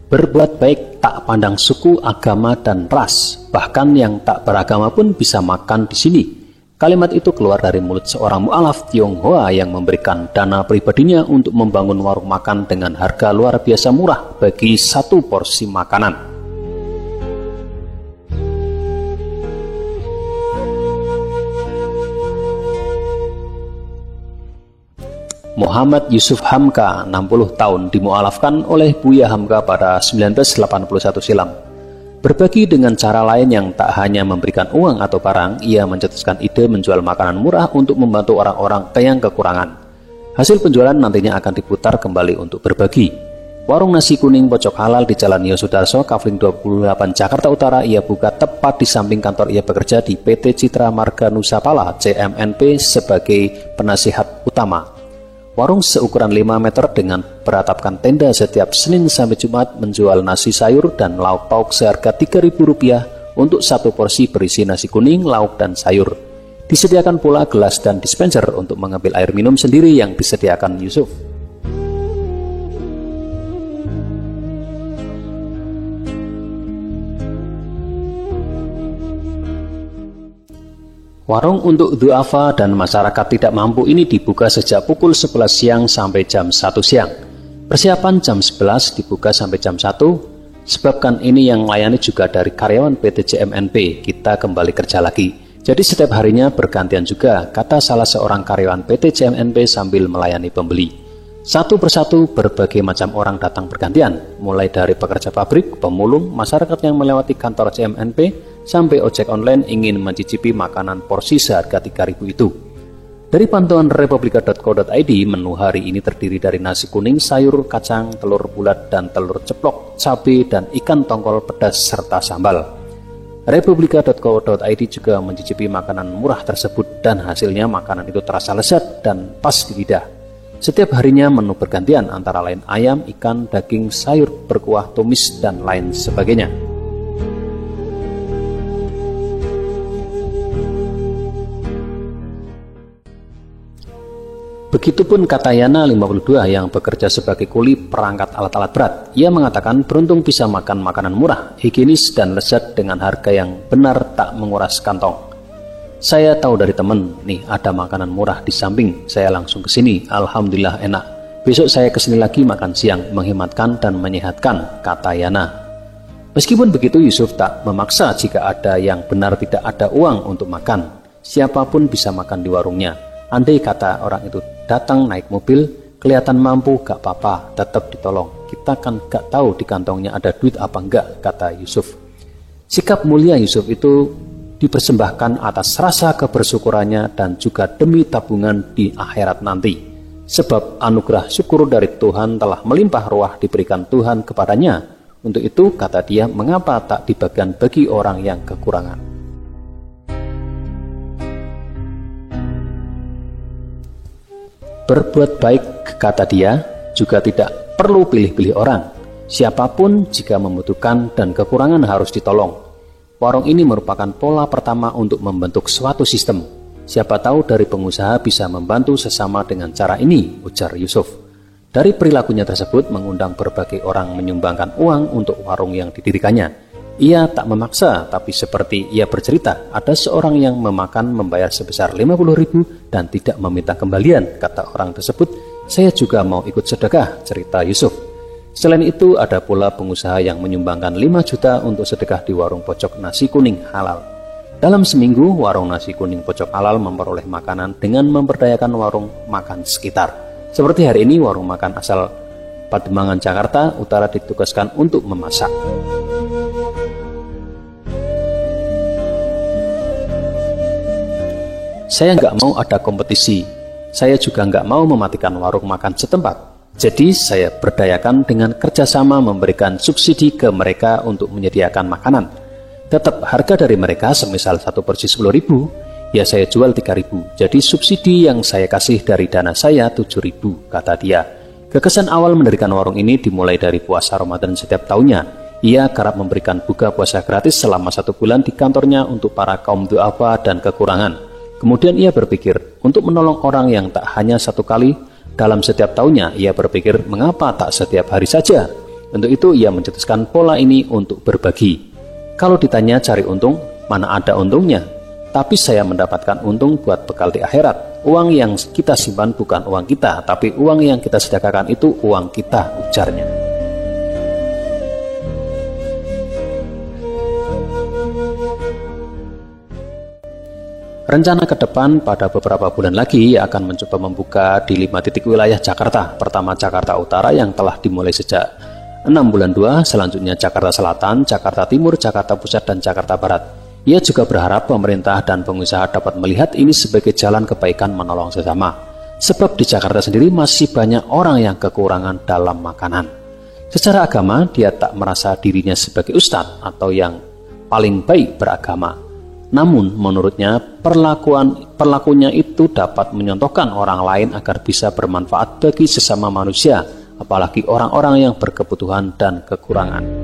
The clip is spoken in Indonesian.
Berbuat baik tak pandang suku, agama, dan ras. Bahkan yang tak beragama pun bisa makan di sini. Kalimat itu keluar dari mulut seorang mu'alaf Tionghoa yang memberikan dana pribadinya untuk membangun warung makan dengan harga luar biasa murah bagi satu porsi makanan. Muhammad Yusuf Hamka, 60 tahun, dimu'alafkan oleh Buya Hamka pada 1981 silam. Berbagi dengan cara lain yang tak hanya memberikan uang atau barang, ia mencetuskan ide menjual makanan murah untuk membantu orang-orang yang kekurangan. Hasil penjualan nantinya akan diputar kembali untuk berbagi. Warung nasi kuning pojok halal di Jalan Yosudarso, Kavling 28, Jakarta Utara ia buka tepat di samping kantor ia bekerja di PT Citra Marga Nusapala (CMNP) sebagai penasihat utama. Warung seukuran 5 meter dengan beratapkan tenda setiap Senin sampai Jumat menjual nasi sayur dan lauk pauk seharga Rp3.000 untuk satu porsi berisi nasi kuning, lauk, dan sayur. Disediakan pula gelas dan dispenser untuk mengambil air minum sendiri yang disediakan Yusuf. Warung untuk duafa dan masyarakat tidak mampu ini dibuka sejak pukul 11 siang sampai jam 1 siang. Persiapan jam 11 dibuka sampai jam 1. Sebabkan ini yang melayani juga dari karyawan PT CMNP. Kita kembali kerja lagi. Jadi setiap harinya bergantian juga, kata salah seorang karyawan PT CMNP sambil melayani pembeli. Satu persatu berbagai macam orang datang bergantian, mulai dari pekerja pabrik, pemulung, masyarakat yang melewati kantor CMNP, sampai ojek online ingin mencicipi makanan porsi seharga Rp3.000 itu. Dari pantauan republika.co.id, menu hari ini terdiri dari nasi kuning, sayur, kacang, telur bulat, dan telur ceplok, cabai, dan ikan tongkol pedas serta sambal. Republika.co.id juga mencicipi makanan murah tersebut dan hasilnya makanan itu terasa lezat dan pas di lidah. Setiap harinya menu bergantian antara lain ayam, ikan, daging, sayur berkuah, tumis, dan lain sebagainya. Begitupun kata Yana, 52, yang bekerja sebagai kuli perangkat alat-alat berat. Ia mengatakan beruntung bisa makan makanan murah, higienis, dan lezat dengan harga yang benar tak menguras kantong. Saya tahu dari teman, nih ada makanan murah di samping, saya langsung ke sini, alhamdulillah enak. Besok saya kesini lagi makan siang, menghematkan dan menyehatkan, kata Yana. Meskipun begitu, Yusuf tak memaksa jika ada yang benar tidak ada uang untuk makan. Siapapun bisa makan di warungnya. Andai kata orang itu datang naik mobil, kelihatan mampu gak apa-apa, tetap ditolong. Kita kan gak tahu di kantongnya ada duit apa enggak, kata Yusuf. Sikap mulia Yusuf itu dipersembahkan atas rasa kebersyukurannya dan juga demi tabungan di akhirat nanti. Sebab anugerah syukur dari Tuhan telah melimpah ruah diberikan Tuhan kepadanya. Untuk itu, kata dia, mengapa tak dibagikan bagi orang yang kekurangan? Berbuat baik, kata dia, juga tidak perlu pilih-pilih orang. Siapapun jika membutuhkan dan kekurangan harus ditolong. Warung ini merupakan pola pertama untuk membentuk suatu sistem. Siapa tahu dari pengusaha bisa membantu sesama dengan cara ini, ujar Yusuf. Dari perilakunya tersebut mengundang berbagai orang menyumbangkan uang untuk warung yang didirikannya. Ia tak memaksa, tapi seperti ia bercerita, ada seorang yang memakan membayar sebesar 50.000 dan tidak meminta kembalian. Kata orang tersebut, saya juga mau ikut sedekah, cerita Yusuf. Selain itu, ada pula pengusaha yang menyumbangkan 5 juta untuk sedekah di warung pojok nasi kuning halal. Dalam seminggu, warung nasi kuning pojok halal memperoleh makanan dengan memberdayakan warung makan sekitar. Seperti hari ini, warung makan asal Pademangan, Jakarta Utara ditugaskan untuk memasak. Saya nggak mau ada kompetisi. Saya juga nggak mau mematikan warung makan setempat. Jadi saya berdayakan dengan kerjasama memberikan subsidi ke mereka untuk menyediakan makanan. Tetap harga dari mereka semisal satu porsi 10.000, ya saya jual 3.000. Jadi subsidi yang saya kasih dari dana saya 7.000, kata dia. Kekesan awal mendirikan warung ini dimulai dari puasa Ramadan setiap tahunnya. Ia kerap memberikan buka puasa gratis selama 1 bulan di kantornya untuk para kaum duafa dan kekurangan. Kemudian ia berpikir untuk menolong orang yang tak hanya 1 kali dalam setiap tahunnya. Ia berpikir mengapa tak setiap hari saja. Untuk itu ia mencetuskan pola ini untuk berbagi. Kalau ditanya cari untung, mana ada untungnya? Tapi saya mendapatkan untung buat bekal di akhirat. Uang yang kita simpan bukan uang kita, tapi uang yang kita sedekahkan itu uang kita, ujarnya. Rencana ke depan pada beberapa bulan lagi ia akan mencoba membuka di 5 titik wilayah Jakarta. Pertama Jakarta Utara yang telah dimulai sejak 6 bulan 2, selanjutnya Jakarta Selatan, Jakarta Timur, Jakarta Pusat, dan Jakarta Barat. Ia juga berharap pemerintah dan pengusaha dapat melihat ini sebagai jalan kebaikan menolong sesama. Sebab di Jakarta sendiri masih banyak orang yang kekurangan dalam makanan. Secara agama, dia tak merasa dirinya sebagai ustadz atau yang paling baik beragama. Namun menurutnya perlakunya itu dapat menyontohkan orang lain agar bisa bermanfaat bagi sesama manusia, apalagi orang-orang yang berkebutuhan dan kekurangan.